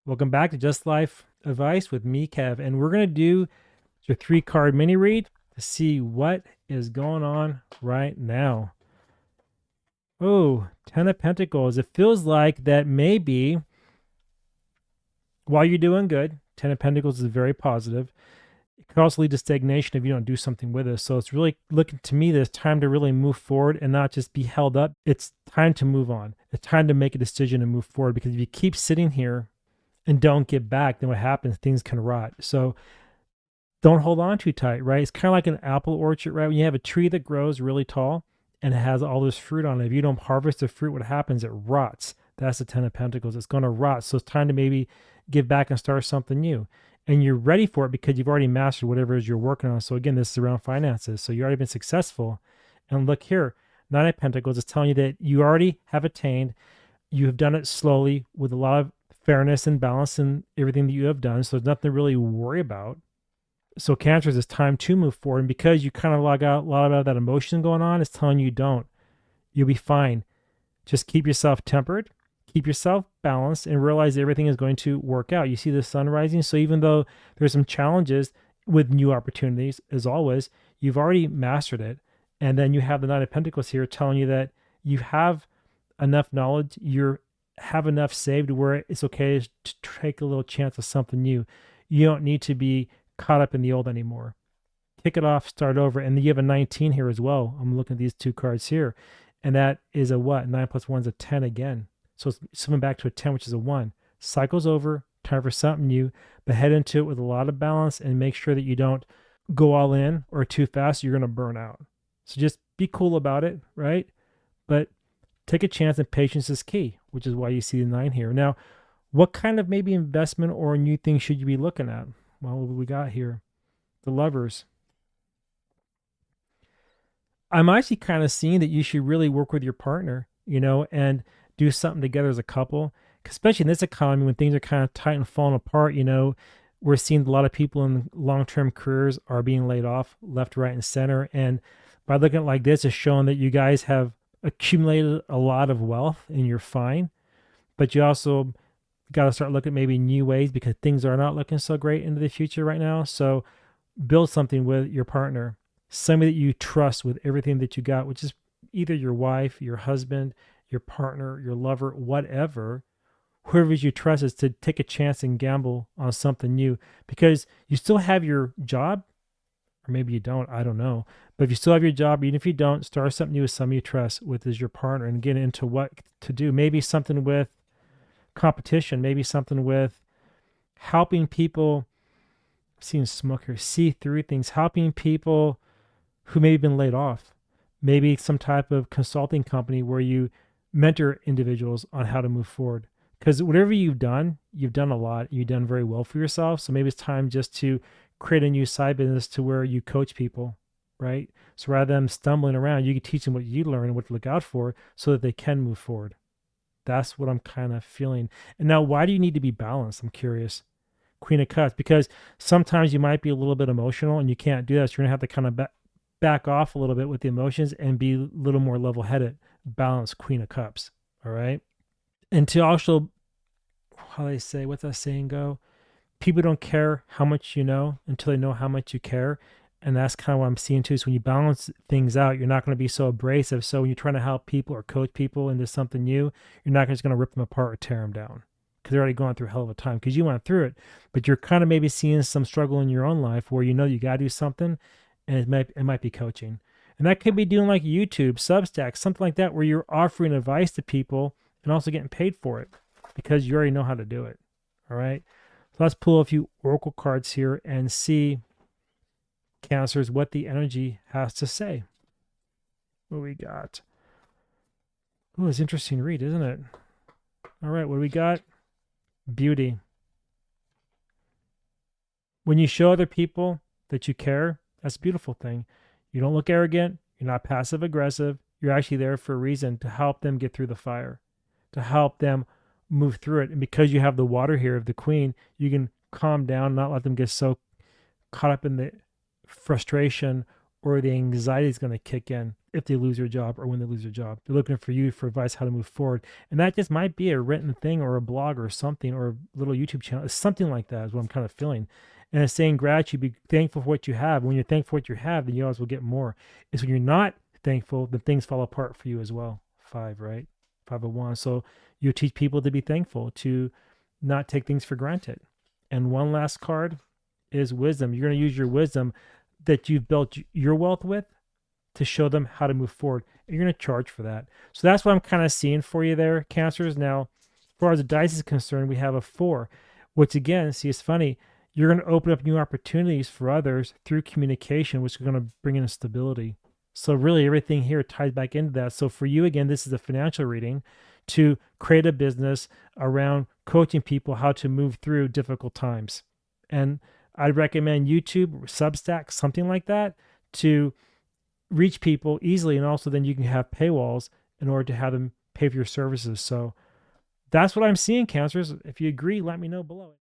Welcome back to Just Life Advice with me, Kev. And we're going to do your 3 card mini read to see what is going on right now. Oh, 10 of Pentacles. It feels like that maybe while you're doing good, 10 of Pentacles is very positive. It could also lead to stagnation if you don't do something with it. So it's really looking to me that it's time to really move forward and not just be held up. It's time to move on. It's time to make a decision and move forward, because if you keep sitting here and don't get back, then what happens? Things can rot. So don't hold on too tight, right? It's kind of like an apple orchard, right? When you have a tree that grows really tall and it has all this fruit on it, if you don't harvest the fruit, what happens? It rots. That's the 10 of Pentacles. It's going to rot. So it's time to maybe give back and start something new. And you're ready for it because you've already mastered whatever it is you're working on. So again, this is around finances. So you've already been successful. And look here, 9 of Pentacles is telling you that you already have attained. You have done it slowly with a lot of fairness and balance in everything that you have done. So there's nothing to really worry about. So Cancers, it's time to move forward. And because you kind of log out a lot of that emotion going on, it's telling you don't. You'll be fine. Just keep yourself tempered, keep yourself balanced, and realize everything is going to work out. You see the sun rising. So even though there's some challenges with new opportunities, as always, you've already mastered it. And then you have the 9 of Pentacles here telling you that you have enough knowledge, you have enough saved where it's okay to take a little chance of something new. You don't need to be caught up in the old anymore. Kick it off, start over. And you have a 19 here as well. I'm looking at these 2 cards here. And that is a what? 9 plus 1 is a 10 again. So it's swimming back to a 10, which is a 1. Cycle's over, time for something new, but head into it with a lot of balance and make sure that you don't go all in or too fast. You're going to burn out. So just be cool about it, right? But take a chance, and patience is key, which is why you see the 9 here. Now, what kind of maybe investment or new thing should you be looking at? Well, what we got here? The Lovers. I'm actually kind of seeing that you should really work with your partner, and do something together as a couple. Especially in this economy, when things are kind of tight and falling apart, we're seeing a lot of people in long-term careers are being laid off left, right, and center. And by looking at it like this, it's showing that you guys have accumulated a lot of wealth and you're fine. But you also got to start looking at maybe new ways, because things are not looking so great into the future right now. So build something with your partner, somebody that you trust with everything that you got, which is either your wife, your husband, your partner, your lover, whatever. Whoever you trust is to take a chance and gamble on something new, because you still have your job, or maybe you don't, I don't know. But if you still have your job, even if you don't, start something new with somebody you trust with as your partner and get into what to do. Maybe something with competition, maybe something with helping people, seeing smoke here, see through things, helping people who may have been laid off. Maybe some type of consulting company where you mentor individuals on how to move forward. Because whatever you've done a lot. You've done very well for yourself. So maybe it's time just to create a new side business to where you coach people, right? So rather than stumbling around, you can teach them what you learn and what to look out for so that they can move forward. That's what I'm kind of feeling. And now, why do you need to be balanced? I'm curious. Queen of Cups, because sometimes you might be a little bit emotional and you can't do that. So you're going to have to kind of back off a little bit with the emotions and be a little more level headed. Balance, Queen of Cups. All right. And to also, how they say, what's that saying go? People don't care how much you know until they know how much you care. And that's kind of what I'm seeing too. So when you balance things out, you're not going to be so abrasive. So when you're trying to help people or coach people into something new, you're not just going to rip them apart or tear them down, because they're already going through a hell of a time because you went through it. But you're kind of maybe seeing some struggle in your own life where you got to do something, and it might be coaching. And that could be doing like YouTube, Substack, something like that, where you're offering advice to people and also getting paid for it because you already know how to do it. All right. So let's pull a few oracle cards here and see, Cancers, what the energy has to say. What we got? Oh, it's interesting to read, isn't it? All right, what do we got? Beauty. When you show other people that you care, that's a beautiful thing. You don't look arrogant. You're not passive aggressive. You're actually there for a reason, to help them get through the fire, to help them move through it. And because you have the water here of the Queen, you can calm down, not let them get so caught up in the frustration or the anxiety is going to kick in if they lose their job or when they lose their job. They're looking for you for advice how to move forward. And that just might be a written thing or a blog or something or a little YouTube channel. Something like that is what I'm kind of feeling. And it's saying gratitude, be thankful for what you have. When you're thankful for what you have, then you always will get more. It's when you're not thankful, then things fall apart for you as well. 5, right? 5 of Wands. So you teach people to be thankful, to not take things for granted. And one last card is wisdom. You're going to use your wisdom that you've built your wealth with to show them how to move forward. And you're going to charge for that. So that's what I'm kind of seeing for you there, Cancers. Now, as far as the dice is concerned, we have a 4, which again, see, it's funny. You're going to open up new opportunities for others through communication, which is going to bring in stability. So really everything here ties back into that. So for you, again, this is a financial reading to create a business around coaching people how to move through difficult times. And I'd recommend YouTube, Substack, something like that to reach people easily. And also then you can have paywalls in order to have them pay for your services. So that's what I'm seeing, Cancers. If you agree, let me know below.